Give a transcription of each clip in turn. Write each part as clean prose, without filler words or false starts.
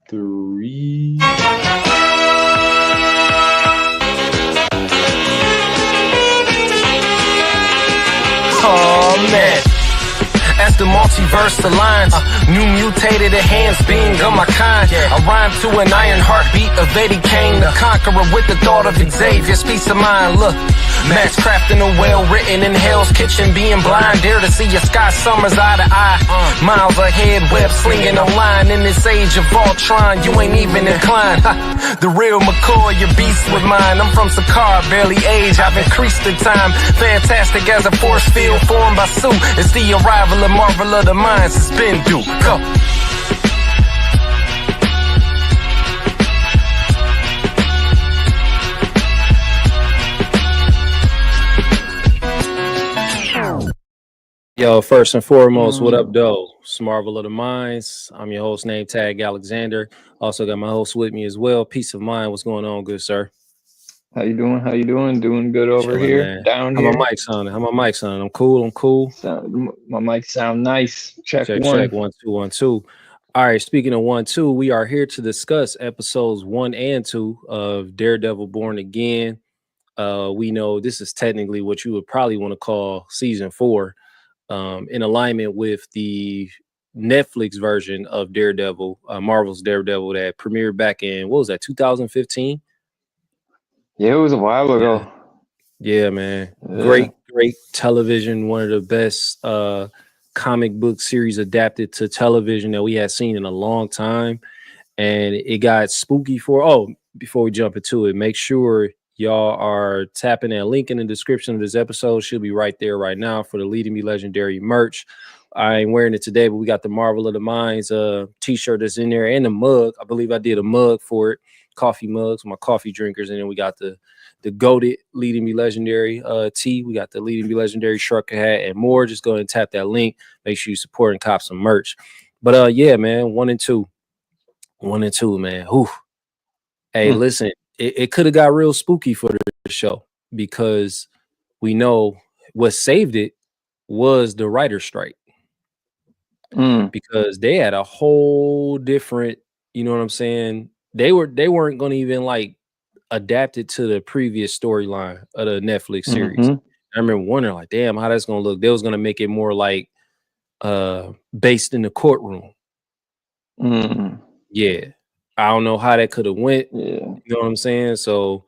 3. Oh man, as the multiverse aligns, new mutated enhanced being of my kind. I rhyme to an iron heartbeat of Eddie Kane, the conqueror with the thought of Xavier's peace of mind. Look, match crafting a well-written in Hell's Kitchen, being blind, dare to see your Sky Summers eye to eye. Miles ahead, web slinging online in this age of Voltron, you ain't even inclined. The real McCoy, your beast with mine. I'm from Sakar, barely age, I've increased the time. Fantastic as a force field formed by Sue. It's the arrival of Marvel of the Mind, suspend due. Go. Yo, first and foremost, what up, though? It's Marvel of the Minds. I'm your host, Nametag Alexander. Also got my host with me as well. Peace of mind. What's going on, good sir? How you doing? How you doing? Doing good over Chilling, here. man. Down How here. my mic sounding? I'm cool. I'm cool. My mic sound nice. Check one. Check 1 2 1 2. All right. Speaking of 1 2, we are here to discuss episodes 1 and 2 of Daredevil: Born Again. We know this is technically what you would probably want to call season 4. In alignment with the Netflix version of Daredevil, Marvel's Daredevil that premiered back in, what was that, 2015? Yeah, it was a while ago. Yeah, man. Yeah. Great television. One of the best comic book series adapted to television that we had seen in a long time. And it got spooky before we jump into it, make sure y'all are tapping that link in the description of this episode. She'll be right there right now for the Leading Me Legendary merch. I ain't wearing it today, but we got the Marvel of the Minds t-shirt that's in there and the mug. I believe I did a mug for it, coffee mugs, my coffee drinkers. And then we got the goated Leading Me Legendary tee. We got the Leading Me Legendary trucker hat and more. Just go ahead and tap that link. Make sure you support and cop some merch. But yeah, man, 1 and 2, man. Whew. Hey, listen. It could have got real spooky for the show because we know what saved it was the writer's strike. Because they had a whole different, you know what I'm saying? They weren't going to even like adapt it to the previous storyline of the Netflix series. I remember wondering like, damn, how that's going to look. They was going to make it more like based in the courtroom. Yeah. I don't know how that could have went. Yeah. You know what I'm saying? So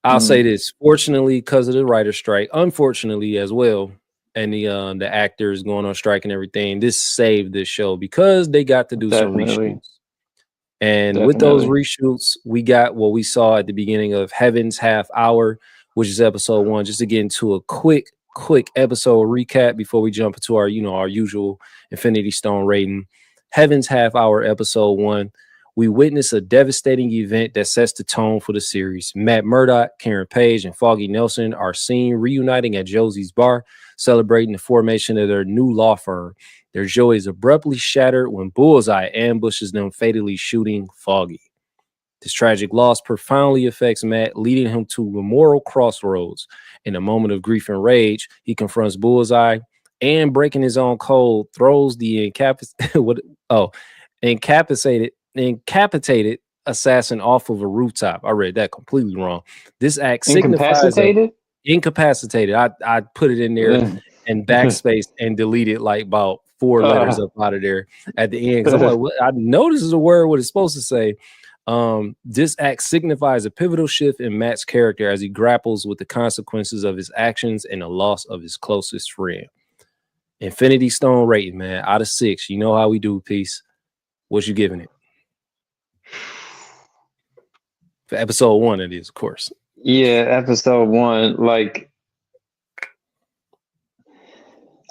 I'll say this. Fortunately, because of the writer's strike, unfortunately as well, and the actors going on strike and everything, this saved this show because they got to do some reshoots. And with those reshoots, we got what we saw at the beginning of Heaven's Half Hour, which is episode 1. Just to get into a quick episode recap before we jump into our usual Infinity Stone rating. Heaven's Half Hour, episode 1. We witness a devastating event that sets the tone for the series. Matt Murdock, Karen Page, and Foggy Nelson are seen reuniting at Josie's bar, celebrating the formation of their new law firm. Their joy is abruptly shattered when Bullseye ambushes them, fatally shooting Foggy. This tragic loss profoundly affects Matt, leading him to a moral crossroads. In a moment of grief and rage, he confronts Bullseye and, breaking his own code, throws the incapacitated assassin off of a rooftop. I read that completely wrong. This act signifies incapacitated. I put it in there and backspace and deleted like about 4 letters up out of there at the end because I'm like, what? I know this is a word what it's supposed to say. This act signifies a pivotal shift in Matt's character as he grapples with the consequences of his actions and the loss of his closest friend. Infinity Stone rating, man, out of 6. You know how we do, Peace. What you giving it? For episode 1, it is, of course. Yeah, episode 1. Like,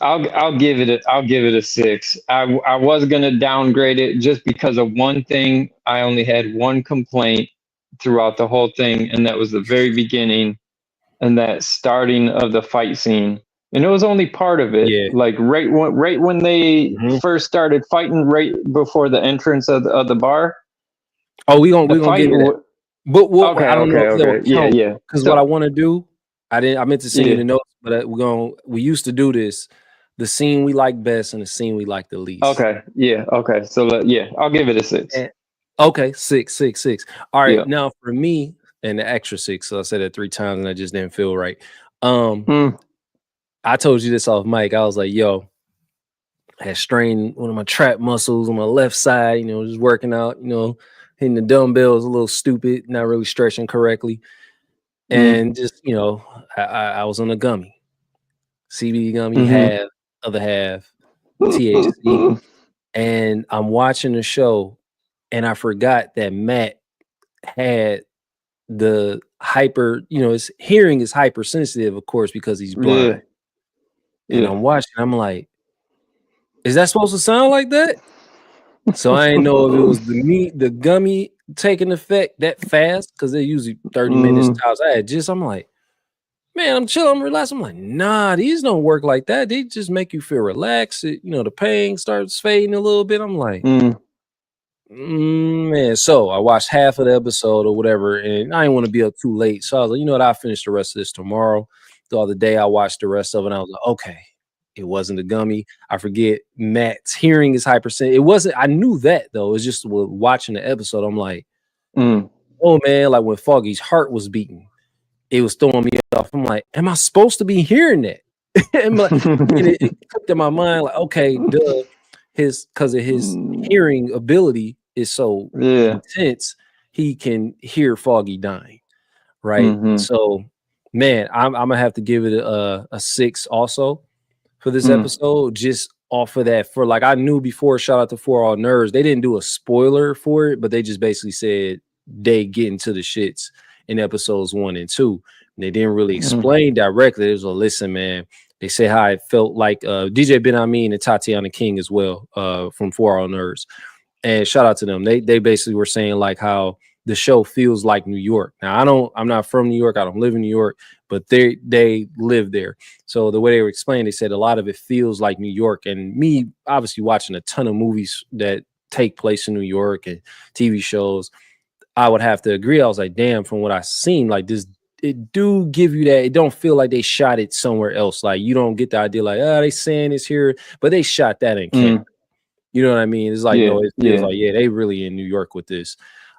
I'll give it a 6. I was gonna downgrade it just because of one thing. I only had one complaint throughout the whole thing, and that was the very beginning and that starting of the fight scene. And it was only part of it. Yeah. Like right when they first started fighting, right before the entrance of the bar. Oh, we gonna get it. But I don't know if that would count. Yeah. Because what I want to do, I meant to send you the notes, but we used to do this. The scene we like best and the scene we like the least. Okay. Yeah. Okay. So I'll give it a 6. Okay, 6. All right, Yeah. now for me and the extra 6. So I said it 3 times and I just didn't feel right. Um, Mm. I told you this off mic. I was like, yo, I had strained one of my trap muscles on my left side, just working out, hitting the dumbbells a little stupid, not really stretching correctly. And just, I was on a gummy, CBD gummy, half, other half, THC. And I'm watching the show and I forgot that Matt had the his hearing is hypersensitive, of course, because he's blind. And I'm watching, I'm like, is that supposed to sound like that? So I didn't know if it was the gummy taking effect that fast, because they're usually 30 minutes tops. I'm like, man, I'm chilling, I'm relaxed. I'm like, nah, these don't work like that. They just make you feel relaxed. The pain starts fading a little bit. I'm like, man. So I watched half of the episode or whatever, and I didn't want to be up too late. So I was like, you know what? I'll finish the rest of this tomorrow. The other day, I watched the rest of it, and I was like, okay. It wasn't a gummy. I forget Matt's hearing is hypersensitive. It wasn't. I knew that though. It was just watching the episode. I'm like, oh man, like when Foggy's heart was beating, it was throwing me off. I'm like, am I supposed to be hearing that? And it clicked in my mind, like, okay, duh. Because of his hearing ability is so intense, he can hear Foggy dying, right? So, man, I'm gonna have to give it a 6 also for this episode, just off of that. For like, I knew before, shout out to For All Nerds, they didn't do a spoiler for it, but they just basically said they get into the shits in episodes 1 and 2. And they didn't really explain directly. It was a listen, man. They say how it felt like DJ Ben Amin and Tatiana King as well, from For All Nerds. And shout out to them. They basically were saying like how the show feels like New York. Now I'm not from New York. I don't live in New York, but they live there. So the way they were explaining, they said a lot of it feels like New York. And me obviously watching a ton of movies that take place in New York and TV shows, I would have to agree. I was like, damn, from what I've seen, like this, it do give you that. It don't feel like they shot it somewhere else. Like you don't get the idea like, oh, they saying it's here, but they shot that in Canada. You know what I mean? It's like, no, it feels like, they really in New York with this.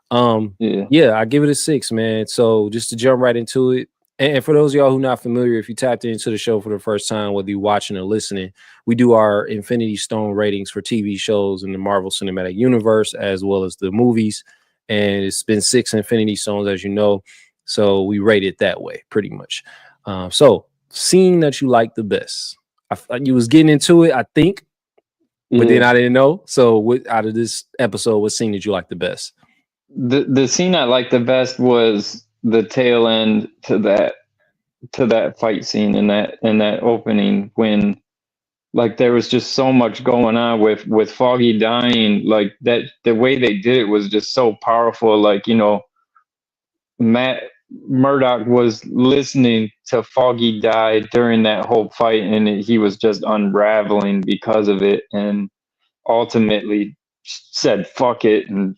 I give it a 6, man. So just to jump right into it. And for those of y'all who not familiar, if you tapped into the show for the first time, whether you're watching or listening, we do our Infinity Stone ratings for TV shows in the Marvel Cinematic Universe, as well as the movies. And it's been 6 Infinity Stones, as you know. So we rate it that way, pretty much. So scene that you like the best. You was getting into it, I think, but then I didn't know. So out of this episode, what scene did you like the best? The scene I liked the best was the tail end to that fight scene in that opening, when like there was just so much going on with Foggy dying. Like that, the way they did it was just so powerful. Like, Matt Murdock was listening to Foggy die during that whole fight, and he was just unraveling because of it, and ultimately said fuck it and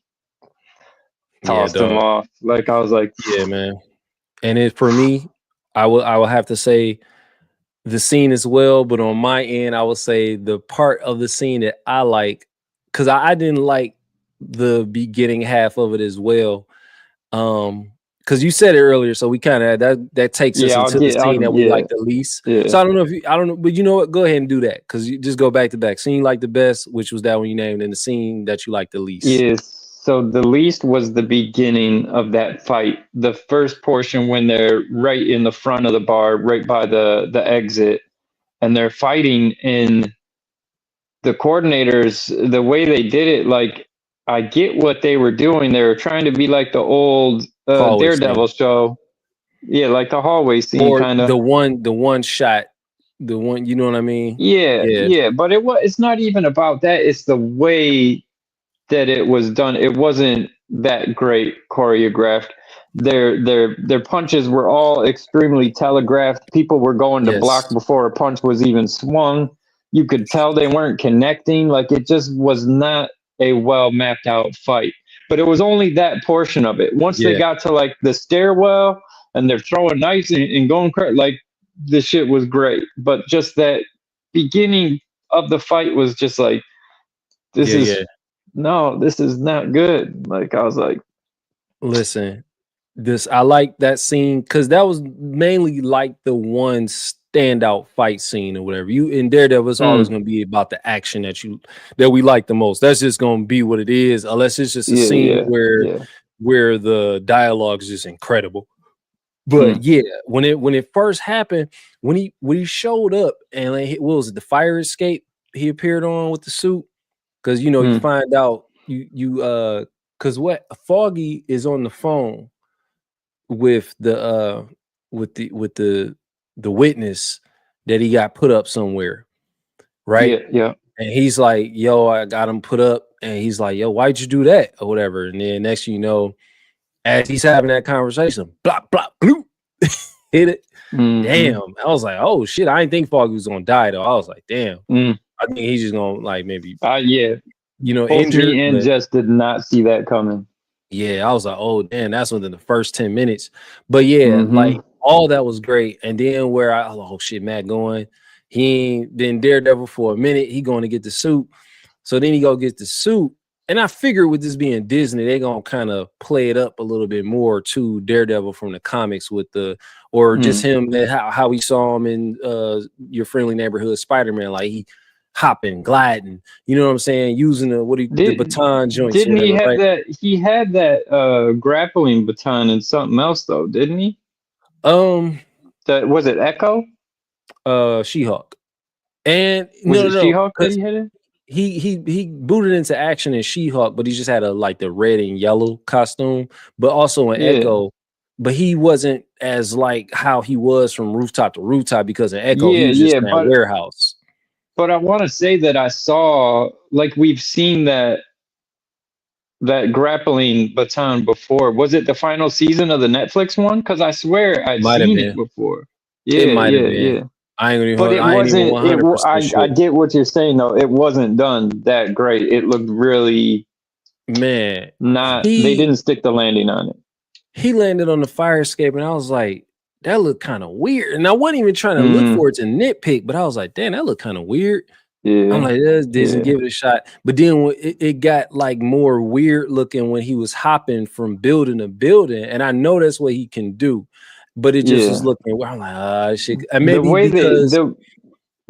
tossed him off. Like I was like, yeah, man. And for me, I will have to say the scene as well, but on my end, I would say the part of the scene that I like, because I didn't like the beginning half of it as well. Because you said it earlier, so we kind of that takes us into the scene that we like the least. So I don't know, but you know what? Go ahead and do that, because you just go back to back. Scene you like the best, which was that one you named, and the scene that you like the least. Yes. So the least was the beginning of that fight. The first portion, when they're right in the front of the bar, right by the exit, and they're fighting, and the coordinators, the way they did it, like I get what they were doing. They were trying to be like the old Daredevil show. Yeah, like the hallway scene, kind of. The one shot, the one, you know what I mean? Yeah. But it's not even about that. It's the way that it was done. It wasn't that great choreographed. Their punches were all extremely telegraphed. People were going to block before a punch was even swung. You could tell they weren't connecting. Like it just was not a well mapped out fight. But it was only that portion of it. Once they got to like the stairwell and they're throwing knives and going crazy, like the shit was great. But just that beginning of the fight was just like, this is no, this is not good. Like I was like, Listen, I like that scene because that was mainly like the one standout fight scene or whatever. You in Daredevil, it's always going to be about the action that we like the most. That's just going to be what it is, unless it's just a scene where the dialogue is just incredible. But yeah, when it first happened, when he showed up and like, what was it, the fire escape he appeared on with the suit? Because you find out because what Foggy is on the phone with the witness that he got put up somewhere, right? Yeah. And he's like, "Yo, I got him put up," and he's like, "Yo, why'd you do that?" or whatever. And then next you know, as he's having that conversation, blah blah bloop, hit it. Damn, I was like, "Oh shit!" I didn't think Foggy was gonna die though. I was like, "Damn." I think he's just gonna like maybe, both injured. me and Jess did not see that coming. Yeah, I was like, oh damn, that's within the first 10 minutes. But yeah, like all that was great. And then where oh shit, Matt going, he ain't been Daredevil for a minute. He going to get the suit. So then he go get the suit. And I figure with this being Disney, they're gonna kind of play it up a little bit more to Daredevil from the comics with just him, how we saw him in Your Friendly Neighborhood Spider-Man, like he hopping, gliding, you know what I'm saying, using the baton joints. Didn't he have that? He had that grappling baton and something else though, didn't he? That was it. Echo. She-Hulk. And no, She-Hulk that he had it. He booted into action in She-Hulk, but he just had the red and yellow costume, but also in Echo. But he wasn't as like how he was from rooftop to rooftop, because in Echo he was just in that warehouse. But I want to say that I saw, like, we've seen that grappling baton before. Was it the final season of the Netflix one? Because I swear I'd seen it before. Yeah. I ain't but it wasn't. 100% I get what you're saying though. It wasn't done that great. It looked really they didn't stick the landing on it. He landed on the fire escape, and I was like, that looked kind of weird. And I wasn't even trying to look for it to nitpick, but I was like, damn, that looked kind of weird. I'm like, Disney, give it a shot. But then it got like more weird looking when he was hopping from building to building, and I know that's what he can do, but it just was looking. I'm like, shit. And maybe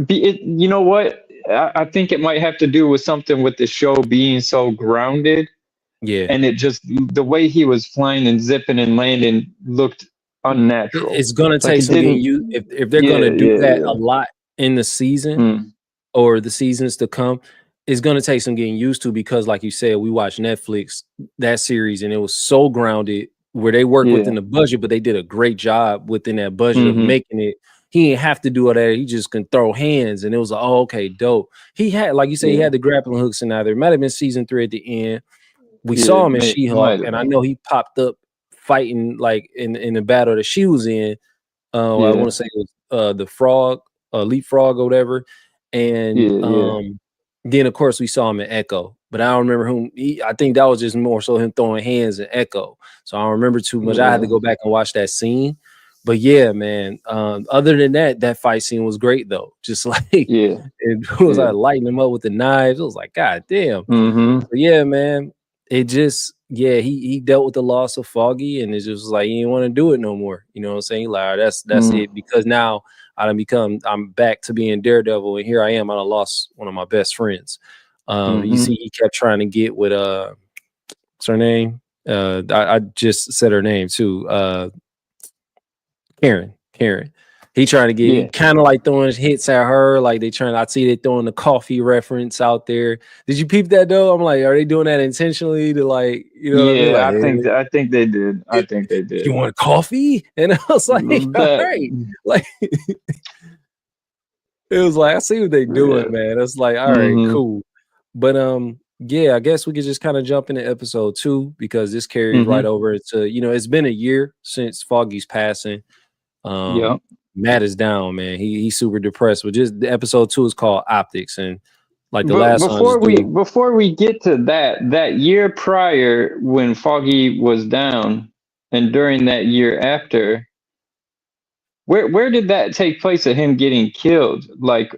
you know what? I think it might have to do with something with the show being so grounded. Yeah, and it just the way he was flying and zipping and landing looked unnatural. It's gonna take some getting used. If they're gonna do that a lot in the season or the seasons to come, it's gonna take some getting used to, because like you said, we watched Netflix, that series, and it was so grounded where they worked within the budget, but they did a great job within that budget of making it. He didn't have to do all that. He just can throw hands, and it was like, oh, okay, dope. He had, like you said, he had the grappling hooks in either. It might have been season 3 at the end. We saw him in She-Hulk, and I know he popped up fighting like in the battle that she was in. I want to say it was the frog, leapfrog or whatever. And then of course we saw him in Echo, but I don't remember whom. I think that was just more so him throwing hands in Echo. So I don't remember too much. I had to go back and watch that scene. But yeah, man. Other than that fight scene was great though. Just like it was like lighting him up with the knives. It was like, God damn. But yeah, man. It just, he dealt with the loss of Foggy, and it just was like he didn't want to do it no more. You know what I'm saying? Like, that's it, because now I'm back to being Daredevil, and here I am. I lost one of my best friends. You see, he kept trying to get with what's her name? I just said her name too. Karen. He trying to get kind of like throwing hits at her, like I see they throwing the coffee reference out there. Did you peep that though? I'm like, are they doing that intentionally to like, you know? Yeah, what I mean? I think they did. I think they did. You want coffee? And I was like, all right, like it was like, I see what they doing, man. It's like, all right, cool. But I guess we could just kind of jump into episode 2, because this carries right over to, it's been a year since Foggy's passing. Matt is down, man. He's super depressed. But just the episode 2 is called Optics, and like the last one. Before we get to that year prior when Foggy was down, and during that year after, where did that take place of him getting killed? Like,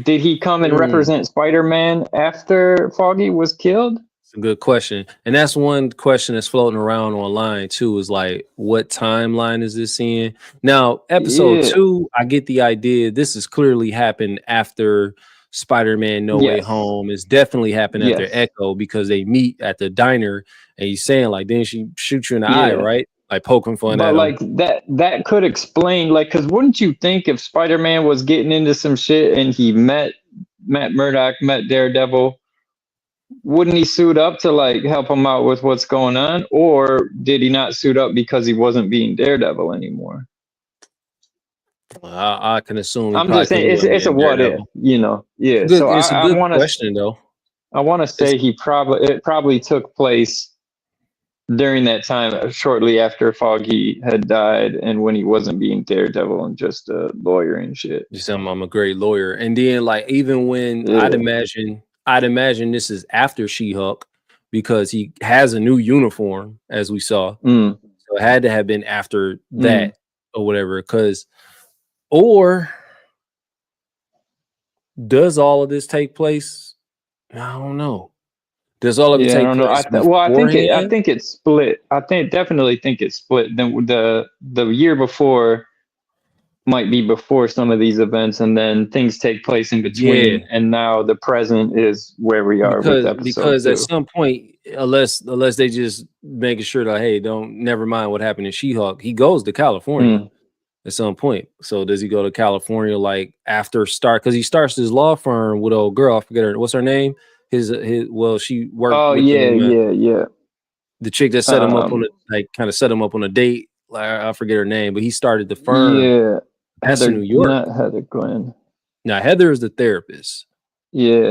Did he come and represent Spider-Man after Foggy was killed? It's a good question. And that's one question that's floating around online too, is like, what timeline is this in? Now, episode 2, I get the idea. This has clearly happened after Spider-Man No Way Home. It's definitely happened after Echo, because they meet at the diner and he's saying, like, didn't she shoot you in the eye, right? Like poking fun at him. But like that could explain, like, because wouldn't you think if Spider-Man was getting into some shit and he met Matt Murdock, met Daredevil, wouldn't he suit up to like help him out with what's going on? Or did he not suit up because he wasn't being Daredevil anymore? I can assume. I'm just saying it's a what if, you know? Yeah. Good, so it's a good question though. I want to say it probably took place during that time, shortly after Foggy had died, and when he wasn't being Daredevil and just a lawyer and shit. Just saying, I'm a great lawyer, and then like even when I'd imagine this is after She-Hulk, because he has a new uniform, as we saw. So it had to have been after that or whatever. Or does all of this take place? I don't know. Does all of it take place? I think it's split. Definitely think it's split. Then the year before might be before some of these events, and then things take place in between. And now the present is where we are with episode 2. Because at some point, unless they just making sure that, hey, never mind what happened in She-Hulk, he goes to California at some point. So does he go to California like after because he starts his law firm with old girl, I forget her, what's her name? She worked with him, the chick that set him up on set him up on a date. Like, I forget her name, but he started the firm. That's in New York. Not Heather Glenn. Now Heather is the therapist. Not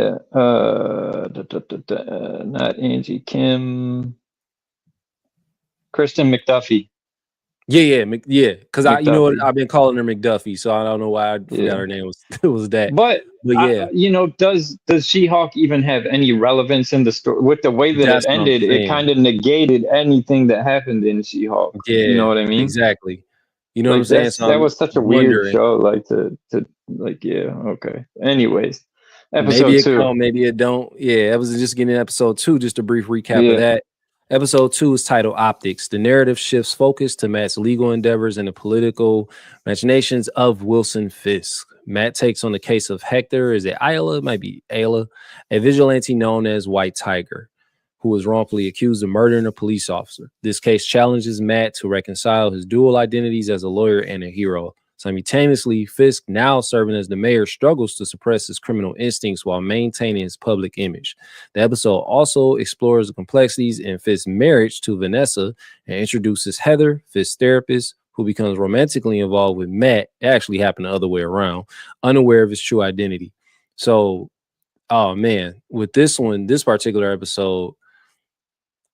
Angie Kim. Kristen McDuffie. Because you know what, I've been calling her McDuffie, so I don't know why I forgot her name was that. But does She-Hulk even have any relevance in the story? With the way that it ended, it kind of negated anything that happened in She-Hulk. You know what I mean? Exactly. You know what I'm saying? So that was such a weird show. Okay. Anyways, episode 2. Maybe it don't. Yeah, I was just getting episode 2. Just a brief recap of that. Episode 2 is titled Optics. The narrative shifts focus to Matt's legal endeavors and the political machinations of Wilson Fisk. Matt takes on the case of Hector. Is it Ayla? It might be Ayla, a vigilante known as White Tiger, who was wrongfully accused of murdering a police officer. This case challenges Matt to reconcile his dual identities as a lawyer and a hero. Simultaneously, Fisk, now serving as the mayor, struggles to suppress his criminal instincts while maintaining his public image. The episode also explores the complexities in Fisk's marriage to Vanessa and introduces Heather, Fisk's therapist, who becomes romantically involved with Matt. It actually happened the other way around, unaware of his true identity. So, oh man, with this particular episode,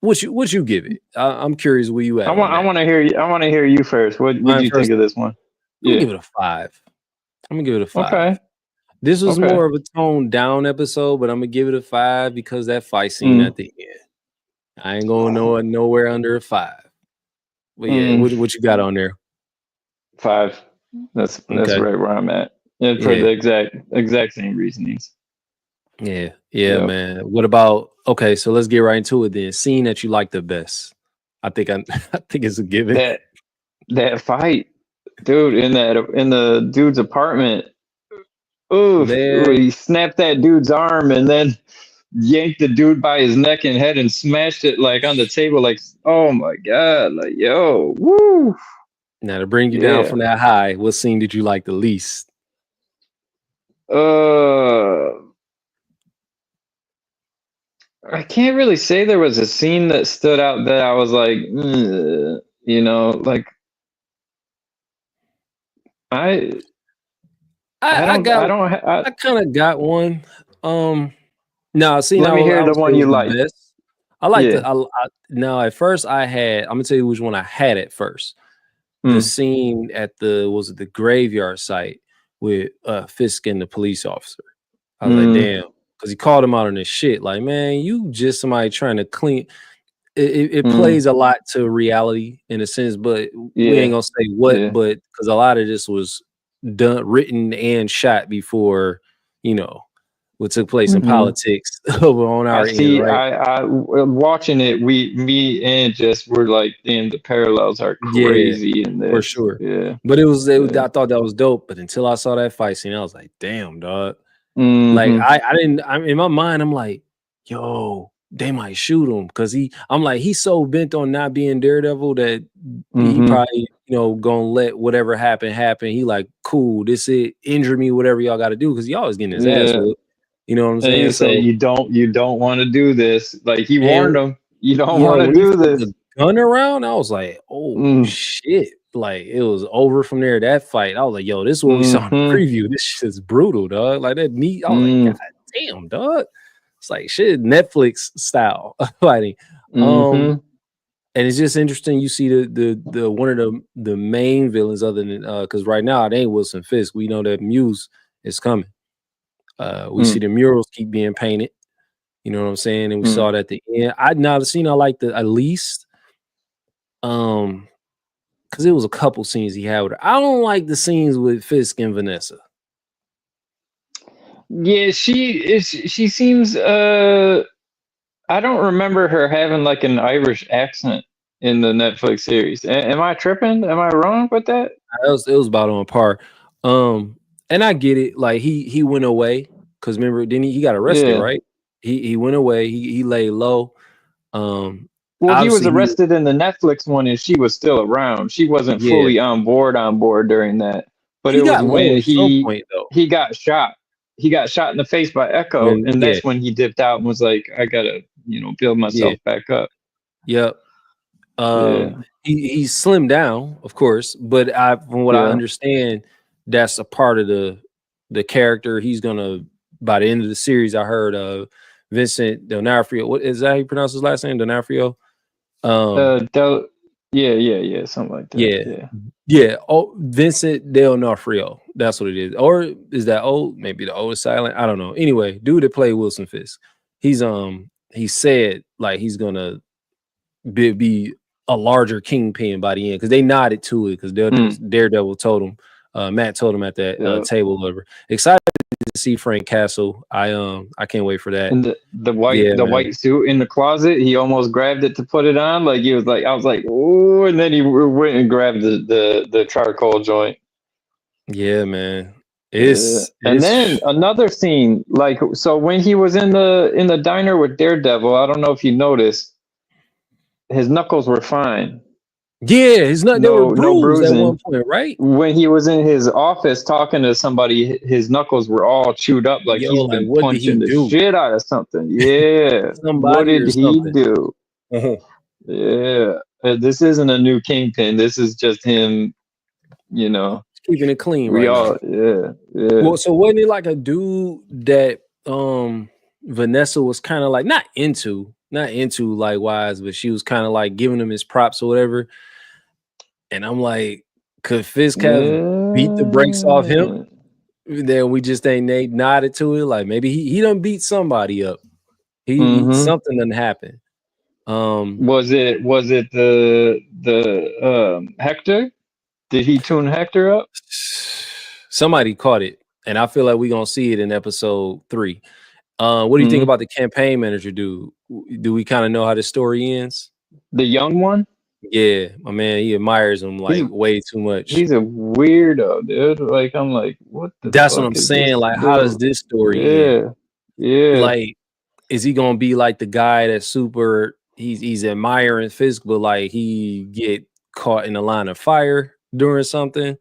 what you give it? I'm curious where you at. I want to hear you. I want to hear you first. What do you think of this one? I'm gonna give it a 5. I'm gonna give it a 5. Okay. This was more of a toned down episode, but I'm gonna give it a 5 because that fight scene at the end. I ain't going nowhere under a 5. But yeah, what you got on there? 5. That's right where I'm at. Yeah, for the exact same reasonings. Yeah, man. What about so let's get right into it then. Scene that you like the best. I think it's a given. That fight. Dude, in the dude's apartment. Ooh, he snapped that dude's arm and then yanked the dude by his neck and head and smashed it like on the table. Like, oh my god, like yo, woo. Now to bring you down from that high, what scene did you like the least? I can't really say there was a scene that stood out that I was like, like. I kind of got one. No, see, let me hear the one you like. I like now at first I'm gonna tell you which one I had at first. The scene at the graveyard site with Fisk and the police officer. I was like, damn, because he called him out on this shit. Like, man, you just somebody trying to clean. It plays a lot to reality in a sense, but we ain't gonna say what, but because a lot of this was written and shot before, what took place in politics over on our end, right? I watching it, me and Jess were like, damn, the parallels are Yeah, crazy in for this. sure. Yeah. But I thought that was dope. But until I saw that fight scene, I was like, damn, dog. Like in my mind, I'm like, yo, they might shoot him because he's so bent on not being Daredevil that he probably, gonna let whatever happen. He like, cool, this it, injure me, whatever y'all got to do, because he always getting his ass whooped. You know what I'm saying? And you say you don't want to do this. Like he warned him, you don't want to when do he this. the gun around, I was like, oh shit. Like it was over from there. That fight, I was like, yo, this is what we saw in the preview. This shit's brutal, dog. Like that knee, I was like, god damn, dog. It's like shit, Netflix style fighting. And it's just interesting. You see the one of the main villains, other than because right now it ain't Wilson Fisk. We know that Muse is coming. We see the murals keep being painted. You know what I'm saying? And we saw it at the end. I like the at least because it was a couple scenes he had with her. I don't like the scenes with Fisk and Vanessa. Yeah, she seems I don't remember her having like an Irish accent in the Netflix series. Am I tripping? Am I wrong with that? It was about on par. And I get it. Like he went away because remember, didn't he got arrested, right? He went away. He lay low. Well, he was arrested in the Netflix one, and she was still around. She wasn't fully on board during that. But it was when he got shot. He got shot in the face by Echo, and that's when he dipped out and was like, "I gotta, build myself back up." Yep. He slimmed down, of course, but from what I understand, that's a part of the character. He's gonna, by the end of the series, I heard Vincent D'Onofrio. What is that? How you pronounce his last name? D'Onofrio. Something like that. Yeah. Oh, Vincent D'Onofrio. That's what it is. Or is that old? Maybe the O is silent. I don't know. Anyway, dude that played Wilson Fisk. He said like he's gonna be a larger kingpin by the end because they nodded to it because Daredevil told him. Matt told him at that table. Whatever. Excited to see Frank Castle. I can't wait for that. And the white suit in the closet, he almost grabbed it to put it on. Like he was like, I was like, oh, and then he went and grabbed the charcoal joint. Yeah, man. And then another scene, like so when he was in the diner with Daredevil, I don't know if you noticed, his knuckles were fine. Yeah, they were bruised at one point, right? When he was in his office talking to somebody, his knuckles were all chewed up, like he's been punching the shit out of something. Yeah. What did he do? Yeah. This isn't a new Kingpin. This is just him, keeping it clean Yeah. Well, so wasn't it like a dude that Vanessa was kind of like not into like wise, but she was kind of like giving him his props or whatever. And I'm like, could Fisk have beat the brakes off him? Then we just ain't nodded to it. Like maybe he done beat somebody up. Something done happen. Was it the Hector? Did he tune Hector up? Somebody caught it, and I feel like we're gonna see it in episode 3. What do you think about the campaign manager dude? Do we kind of know how the story ends? The young one? Yeah, my man, he admires him like way too much. He's a weirdo, dude. Like I'm like, what the That's what I'm saying. Like, how does this story end? Yeah. Like, is he gonna be like the guy that's super he's admiring Fisk, but like he get caught in the line of fire during something?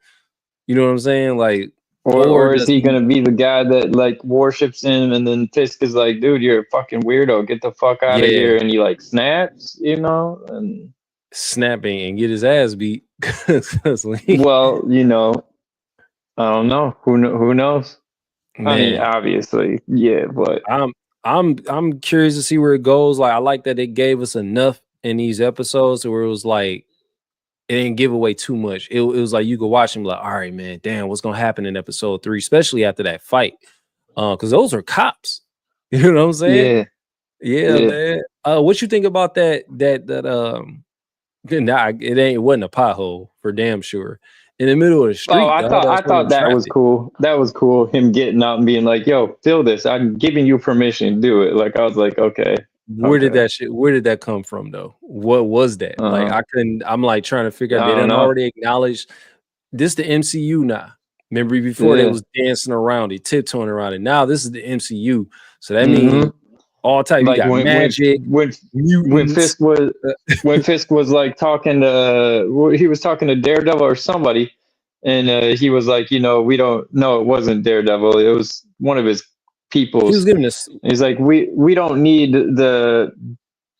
You know what I'm saying? Like, or is he gonna be the guy that like worships him, and then Fisk is like, dude, you're a fucking weirdo, get the fuck out of here, and he like snaps, and snapping and get his ass beat. Well, I don't know. Who knows? Man. I mean, obviously, yeah, but I'm curious to see where it goes. Like, I like that it gave us enough in these episodes where it was like it didn't give away too much. It was like you could watch him like, all right, man, damn, what's gonna happen in episode 3, especially after that fight. Because those are cops. You know what I'm saying? Yeah, man. What you think about that? It wasn't a pothole for damn sure. in the middle of the street. Oh, I thought that was cool. That was cool. Him getting out and being like, "Yo, feel this. I'm giving you permission to do it." Like I was like, "Okay." Where did that come from though? What was that? Like I'm like trying to figure out. They done already acknowledged this the MCU now. Remember before they was dancing around it, tiptoeing around it. Now this is the MCU. So that means all type. Like you got magic. When Fisk was like talking to, he was talking to Daredevil or somebody, and he was like, we don't know, it wasn't Daredevil. It was one of his people. He was giving us. He's like, we don't need the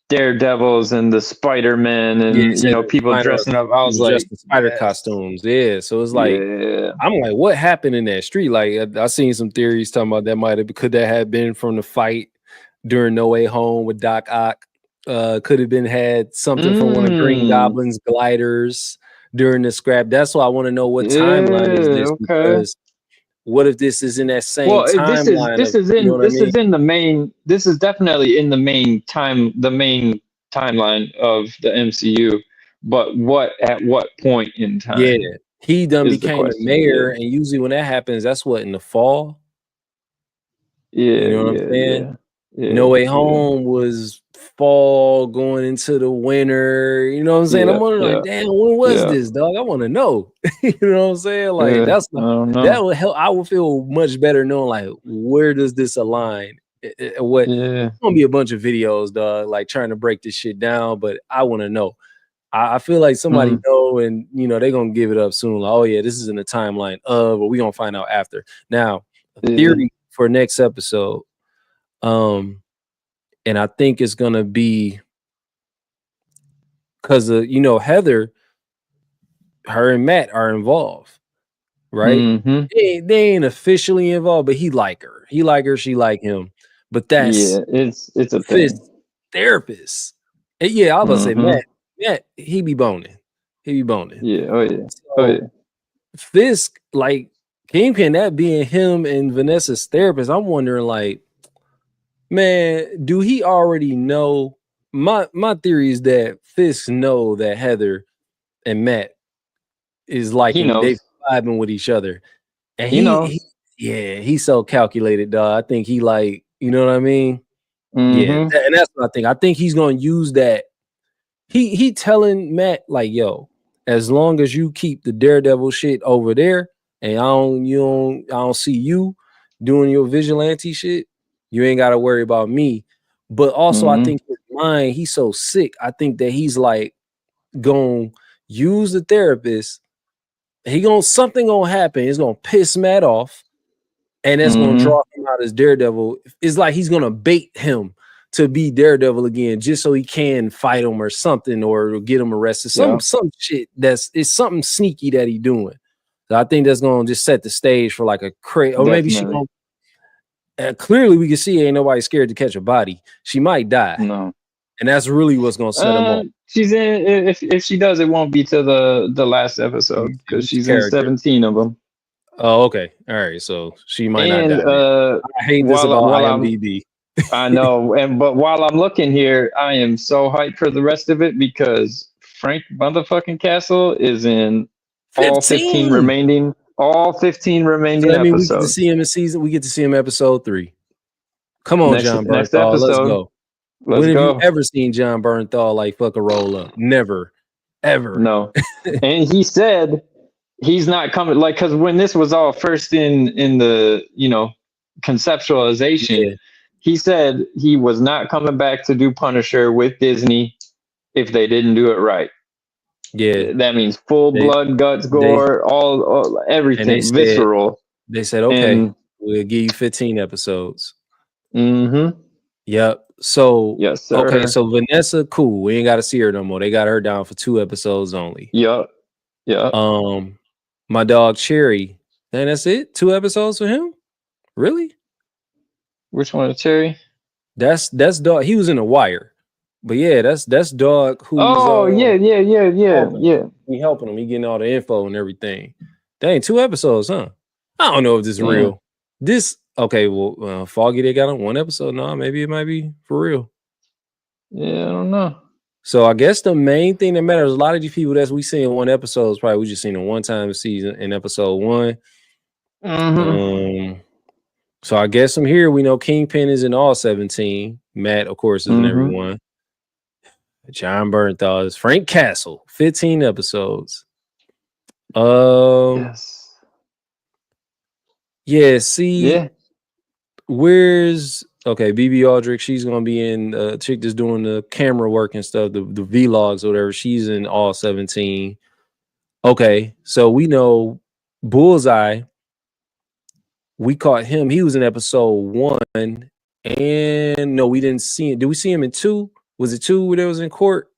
Daredevils and the Spider-Man and people dressing up. I was like, spider costumes. Yeah, so it's like I'm like, what happened in that street? Like I seen some theories talking about that could that have been from the fight during No Way Home with Doc Ock? Could have been had something from one of Green Goblin's gliders during the scrap. That's why I want to know what timeline is this, because what if this is in that same timeline? This is in the main. This is definitely in the main timeline of the MCU. But at what point in time? Yeah, he done became the mayor, and usually when that happens, that's what, in the fall. Yeah, you know what I'm saying. No Way Home was fall going into the winter. You know what I'm saying? I'm wondering, like, damn, when was this, dog? I want to know. You know what I'm saying? Like that would help. I would feel much better knowing, like, where does this align? What it's gonna be a bunch of videos, dog, like trying to break this shit down, but I want to know. I feel like somebody know, and they're gonna give it up soon. Like, oh yeah, this is in the timeline of, but we're gonna find out after. Now, theory for next episode. And I think it's gonna be because Heather, her and Matt are involved, right? They ain't officially involved, but he like her. He like her, she like him. But that's it's a thing. Therapist. And I was about to say Matt, he be boning. So, Fisk, like Kingpin, that being him and Vanessa's therapist, I'm wondering, like, man, do he already know? My theory is that Fisk know that Heather and Matt is like they vibing with each other, and he knows. He's so calculated, dog. I think he like, you know what I mean? And that's what I think. I think he's gonna use that. He telling Matt, like, yo, as long as you keep the Daredevil shit over there, and I don't see you doing your vigilante shit, you ain't got to worry about me. But also, I think his mind, he's so sick. I think that he's like gonna use the therapist. Something gonna happen. It's gonna piss Matt off, and that's gonna draw him out as Daredevil. It's like he's gonna bait him to be Daredevil again, just so he can fight him or something, or get him arrested. Some shit it's something sneaky that he doing. So I think that's gonna just set the stage for like a crazy, or maybe she gonna. Clearly, we can see ain't nobody scared to catch a body. She might die. No, and that's really what's gonna set him off. She's in. If she does, it won't be to the last episode because she's in 17 of them. Oh, okay, all right. So she might not die. I hate this about IMDb. I know, but while I'm looking here, I am so hyped for the rest of it because Frank motherfucking Castle is in 15 remaining. All 15 remaining episodes. We get to see him in season. We get to see him episode 3. Come on, John Bernthal. Let's go. When have you ever seen John Bernthal like fuck a roll up? Never, ever. No. And he said he's not coming. Like, because when this was all first in the conceptualization, he said he was not coming back to do Punisher with Disney if they didn't do it right. Yeah, that means full blood, guts, gore, all everything, visceral. They said, okay, we'll give you 15 episodes. Yep. So yes, sir. Okay, so Vanessa, cool. We ain't got to see her no more. They got her down for 2 episodes only. Yep. My dog Cherry. And that's it. 2 episodes for him. Really? Which one is Cherry? That's dog. He was in The Wire. But yeah, that's dog who's yeah. We helping him. He getting all the info and everything. Dang, 2 episodes, huh? I don't know if this is real. Foggy, they got on 1 episode. No, maybe it might be for real. Yeah, I don't know. So I guess the main thing that matters, a lot of these people that we see in one episode is probably we just seen them one time a season in episode 1. So I guess from here we know Kingpin is in all 17. Matt, of course, is in every one. John Bernthal is Frank Castle, 15 episodes. Yes. Yeah, see, where's BB Aldrich, she's gonna be in chick that's doing the camera work and stuff, the vlogs or whatever. She's in all 17. Okay, so we know Bullseye. We caught him. He was in episode 1, and no, we didn't see him. Did we see him in 2? Was it 2 where there was in court?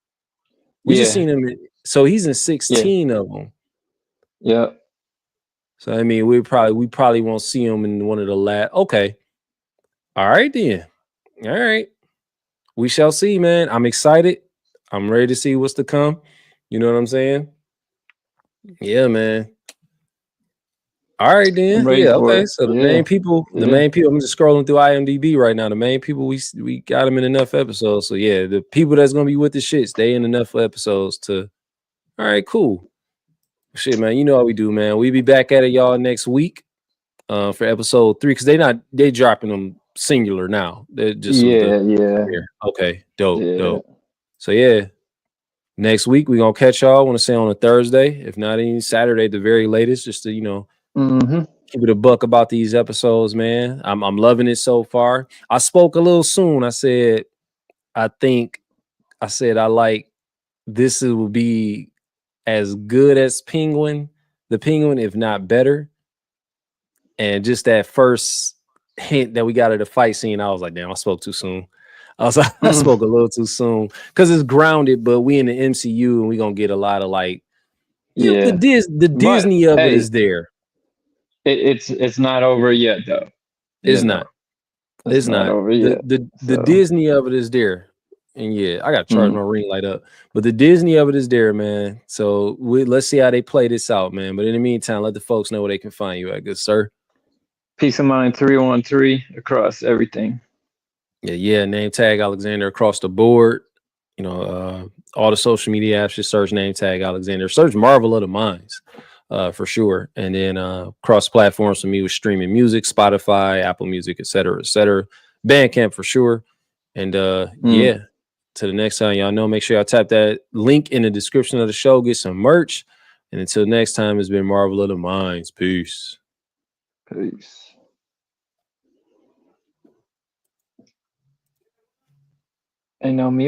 We just seen him. So he's in 16 of them. Yeah. So I mean, we probably won't see him in one of the last. Okay. All right then. All right. We shall see, man. I'm excited. I'm ready to see what's to come. You know what I'm saying? Yeah, man. All right then. Yeah, okay. So the main people, I'm just scrolling through IMDb right now. The main people we got them in enough episodes. So yeah, the people that's gonna be with the shits, they in enough episodes to. All right, cool. Shit, man. You know how we do, man. We be back at it, y'all, next week for episode 3 because they dropping them singular now. They're just okay, dope. So yeah. Next week we're gonna catch y'all. I want to say on a Thursday, if not any Saturday at the very latest, just to keep it a buck about these episodes, man. I'm loving it so far. I spoke a little soon. I said I like this will be as good as the Penguin, if not better. And just that first hint that we got at the fight scene, I was like, damn, I spoke too soon. I spoke a little too soon because it's grounded, but we in the MCU and we're gonna get a lot of like the Disney of it is there. It's not over yet though. It's not. It's not over yet. The Disney of it is there. And yeah, I got to charge my ring light up. But the Disney of it is there, man. So let's see how they play this out, man. But in the meantime, let the folks know where they can find you at, good sir. Peace of Mind 313 across everything. Yeah. Nametag Alexander across the board. You know, all the social media apps, just search Nametag Alexander. Search Marvel of the Minds, for sure. And then cross platforms for me with streaming music, Spotify, Apple Music, etc. Bandcamp for sure. And yeah. To the next time, y'all know, make sure y'all tap that link in the description of the show, get some merch. And until next time, it's been Marvel of the Minds. Peace. And now me.